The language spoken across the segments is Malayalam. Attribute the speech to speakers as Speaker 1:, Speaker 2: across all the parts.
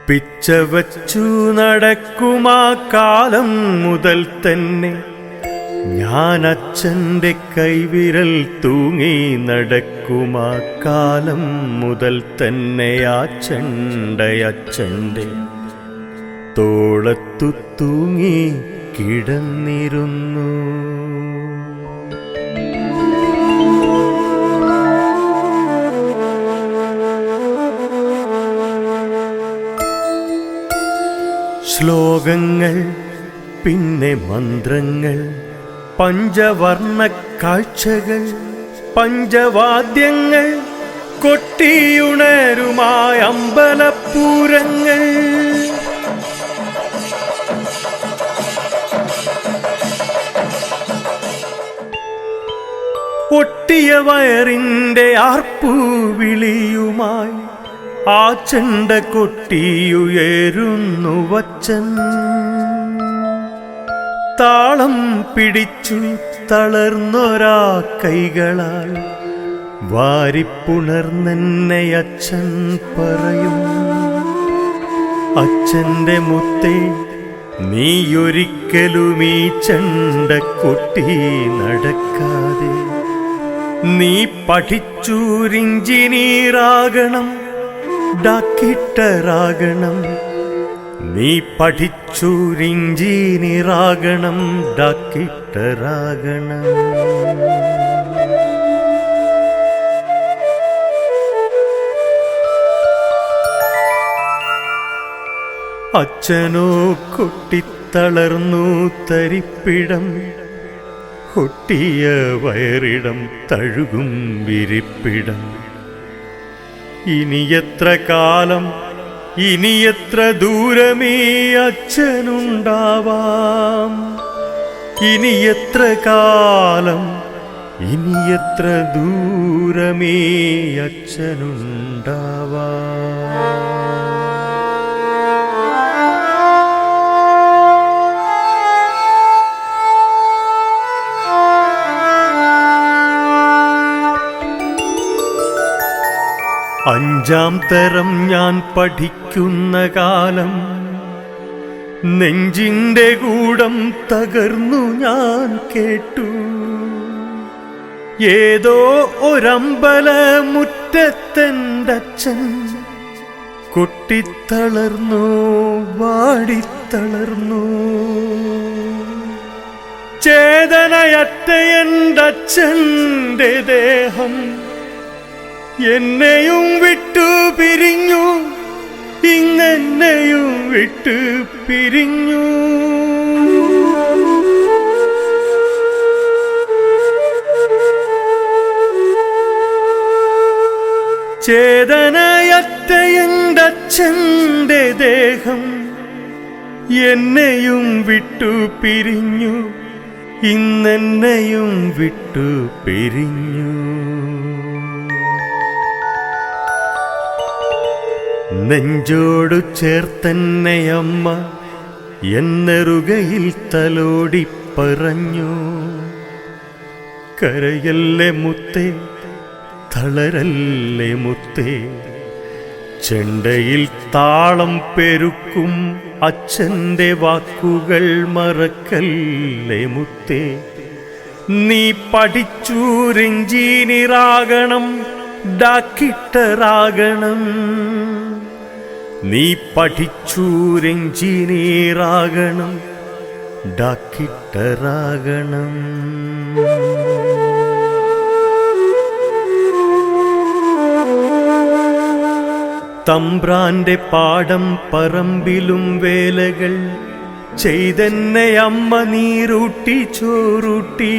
Speaker 1: പിച്ചവച്ചു നടക്കുമാ കാലം മുതൽ തന്നെ ഞാൻ അച്ഛൻ്റെ കൈവിരൽ തൂങ്ങി നടക്കുമാ കാലം മുതൽ തന്നെ ആ ചെണ്ടയച്ഛൻ്റെ തോളത്തു തൂങ്ങി കിടന്നിരുന്നു. ശ്ലോകങ്ങൾ, പിന്നെ മന്ത്രങ്ങൾ, പഞ്ചവർണ്ണ കാഴ്ചകൾ, പഞ്ചവാദ്യങ്ങൾ, കൊട്ടിയുണരുമായ അമ്പലപ്പൂരങ്ങൾ. ഒട്ടിയ വയറിൻ്റെ ആർപ്പുവിളിയുമായി ആ ചെണ്ട കൊട്ടിയുയരുന്നു വച്ചൻ. താളം പിടിച്ചു തളർന്നൊരാ കൈകളാൽ വാരിപ്പുണർന്നെന്നെ അച്ഛൻ പറയും, അച്ഛൻ്റെ മുത്തേ, നീയൊരിക്കലും ഈ ചെണ്ട കൊട്ടി നടക്കാതെ. നീ പഠിച്ചൂരിഞ്ചിനീറാകണം, ഡാക്കിട്ടറാകണം. നീ പഠിച്ചൂരിഞ്ചിനീറാകണം, ഡാക്കിട്ടറാകണം. അച്ഛനോ കൊട്ടിത്തളർന്നു തരിപ്പിടം, ഒട്ടിയ വയറിടം തഴുകും വിരിപ്പിടം. ഇനി എത്ര കാലം, ഇനി എത്ര ദൂരമേ അച്ഛനുണ്ടാവാം. ഇനി എത്ര കാലം, ഇനി എത്ര ദൂരമേ അച്ഛനുണ്ടാവാം. അഞ്ചാം തരം ഞാൻ പഠിക്കുന്ന കാലം, നെഞ്ചിൻ്റെ കൂടം തകർന്നു ഞാൻ കേട്ടു. ഏതോ ഒരമ്പലമുറ്റത്തെൻ്റച്ഛൻ കൊട്ടിത്തളർന്നു, വാടിത്തളർന്നു. ചേതനയറ്റ എൻ്റച്ഛൻ്റെ ദേഹം എന്നെയും വിട്ടു പിരിഞ്ഞു, ഇന്നെന്നെയും വിട്ടു പിരിഞ്ഞു. ചേതനയറ്റ എൻ്റച്ഛൻ്റെ ദേഹം എന്നെയും വിട്ടു പിരിഞ്ഞു, ഇന്നെന്നെയും വിട്ടു പിരിഞ്ഞു. നെഞ്ചോടു ചേർത്തന്നെ അമ്മ എന്നെറുകയിൽ തലോടി പറഞ്ഞു, കരയല്ലേ മുത്തേ, തളരല്ലേ മുത്തേ. ചെണ്ടയിൽ താളം പെരുക്കും അച്ഛൻ്റെ വാക്കുകൾ മറക്കല്ലേ മുത്തേ. നീ പഠിച്ചൂരിഞ്ചിനീറാകണം, ഡാക്കിട്ടറാകണം. നീ പഠിച്ചൂരിഞ്ചിനീറാകണം, ഡാക്കിട്ടറാകണം. തമ്പ്രാന്റെ പാടം പറമ്പിലും വേലകൾ ചെയ്തെന്നെ അമ്മ നീരൂട്ടി ചോറൂട്ടി.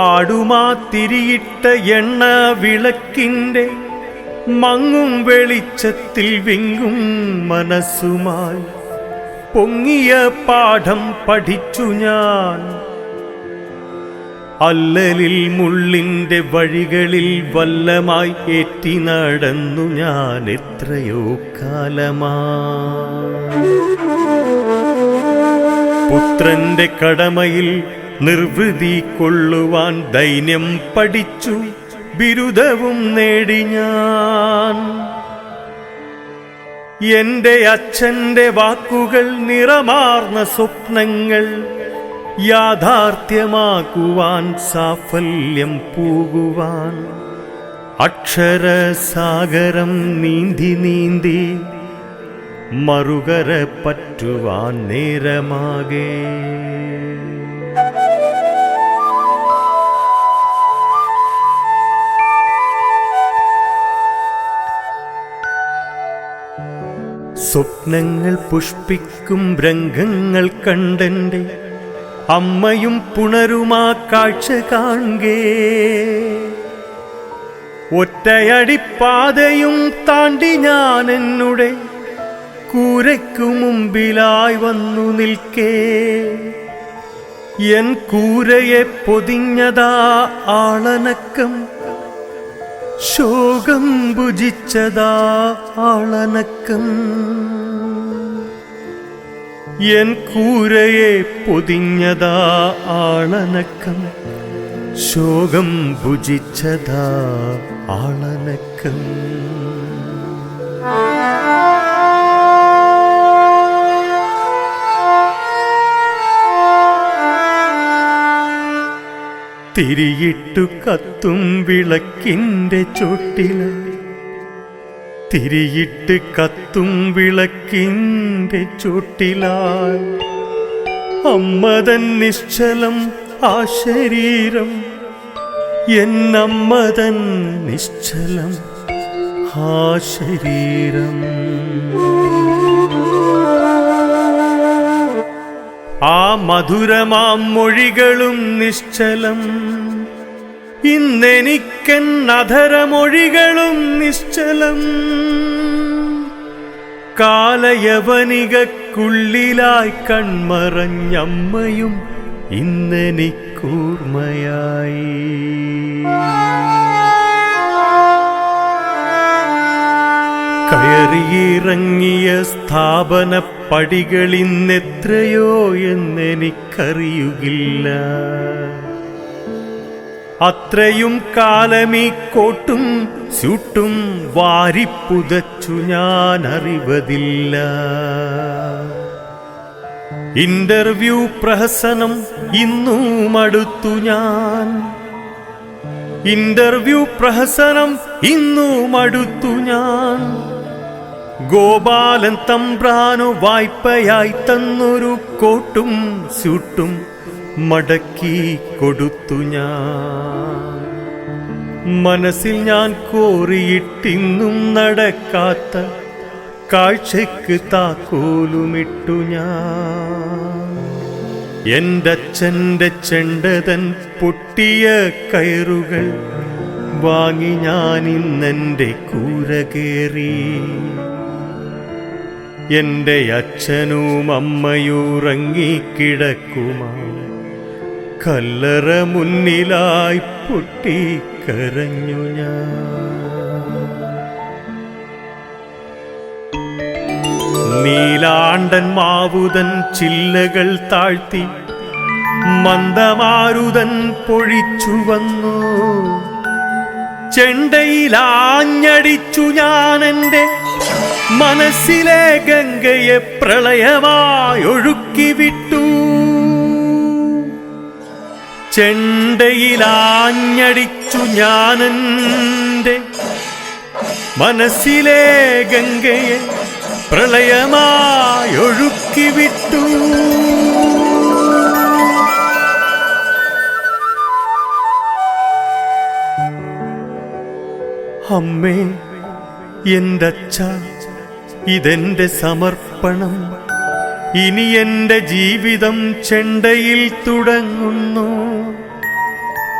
Speaker 1: ആടുമാത്തിരിയിട്ട എണ്ണ വിളക്കിൻ്റെ മങ്ങും വെളിച്ചത്തിൽ വിങ്ങും മനസ്സുമായി പൊങ്ങിയ പാഠം പഠിച്ചു ഞാൻ. അല്ലലിൽ മുള്ളിൻ്റെ വഴികളിൽ വല്ലമായി ഏറ്റി നടന്നു ഞാൻ എത്രയോ കാലമായി. പുത്രന്റെ കടമയിൽ നിർവൃതി കൊള്ളുവാൻ ദൈന്യം പഠിച്ചു ബിരുദവും നേടി ഞാൻ. എന്റെ അച്ഛന്റെ വാക്കുകൾ നിറമാർന്ന സ്വപ്നങ്ങൾ യാഥാർത്ഥ്യമാക്കുവാൻ സാഫല്യം പൂകുവാൻ അക്ഷരസാഗരം നീന്തി നീന്തി മറുകര പറ്റുവാൻ നേരമാകെ. സ്വപ്നങ്ങൾ പുഷ്പിക്കും രംഗങ്ങൾ കണ്ടെന്റെ അമ്മയും പുണരുമാ കാഴ്ച കാണേ. ഒറ്റയടിപ്പാതയും താണ്ടി ഞാൻ എന്നുടെ കൂരയ്ക്കു മുമ്പിലായി വന്നു നിൽക്കേ. എൻ കൂരയെ പൊതിഞ്ഞതാ ആളനക്കം, ശോകം ഭുജിച്ചതാ ആളനക്കം. എൻ കൂരയെ പൊതിഞ്ഞതാ ആളനക്കം, ശോകം ഭുജിച്ചതാ ആളനക്കം. തിരിയിട്ടു കത്തും വിളക്കിൻ്റെ ചോട്ടിലായി, തിരിയിട്ട് കത്തും വിളക്കിൻ്റെ ചോട്ടിലായി അമ്മതൻ നിശ്ചലം ആ ശരീരം, എന്നമ്മതൻ നിശ്ചലം ആ ശരീരം. ആ മധുരമാം മൊഴികളും നിശ്ചലം, ഇന്നെനിക്കൻ അധരമൊഴികളും നിശ്ചലം. കാലയവനികക്കുള്ളിലായി കൺമറഞ്ഞമ്മയും ഇന്നെനിക്കൂർമ്മയായി. കയറിയിറങ്ങിയ സ്ഥാപന പടികളിന്നെത്രയോ എന്നെനിക്കറിയുകില്ല. അത്രയും കാലമീ കോട്ടും സ്യൂട്ടും വാരിപ്പുതച്ചു ഞാൻ അറിവതില്ല. ഇന്റർവ്യൂ പ്രഹസനം ഇന്നും അടുത്തു ഞാൻ, ഇന്റർവ്യൂ പ്രഹസനം ഇന്നും അടുത്തു ഞാൻ. ഗോപാലൻ തമ്പ്രാനു വായ്പയായി തന്നൊരു കോട്ടും സ്യൂട്ടും മടക്കി കൊടുത്തു ഞാൻ. മനസ്സിൽ ഞാൻ കോറിയിട്ടിന്നും നടക്കാത്ത കാഴ്ചയ്ക്ക് താക്കോലുമിട്ടു ഞാൻ. എന്റച്ഛന്റെ ചെണ്ടതൻ പൊട്ടിയ കയറുകൾ വാങ്ങി ഞാൻ ഇന്നെന്റെ കൂര കേറി. എന്റെ അച്ഛനും അമ്മയുറങ്ങിക്കിടക്കുമാ കല്ലറ മുന്നിലായി പൊട്ടിക്കരഞ്ഞു ഞാൻ. നീലാണ്ടൻ മാവുതൻ ചില്ലകൾ താഴ്ത്തി മന്ദമാരുതൻ പൊഴിച്ചു വന്നു. ചെണ്ടയിലാഞ്ഞടിച്ചു ഞാൻ എൻ്റെ മനസ്സിലെ ഗംഗയെ പ്രളയമായൊഴുക്കി വിട്ടു. ചെണ്ടയിലാഞ്ഞടിച്ചു ഞാനെൻ്റെ മനസ്സിലെ ഗംഗയെ പ്രളയമായൊഴുക്കി വിട്ടു. അമ്മേ, എന്റച്ഛ, ഇതെന്റെ സമർപ്പണം. ഇനി എന്റെ ജീവിതം ചെണ്ടയിൽ തുടങ്ങുന്നു.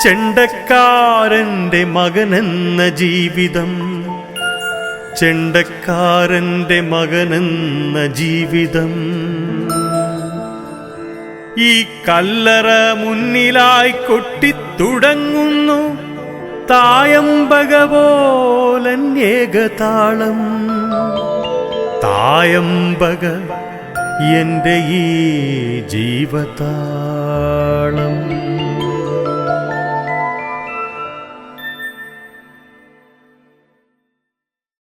Speaker 1: ചെണ്ടക്കാരന്റെ മകനെന്ന ജീവിതം, ചെണ്ടക്കാരന്റെ മകനെന്ന ജീവിതം. ഈ കല്ലറ മുന്നിലായി കൊട്ടിത്തുടങ്ങുന്നു തായമ്പക പോലൻ ഏകതാളം. തായമ്പക എന്റെ ഈ ജീവതാളം.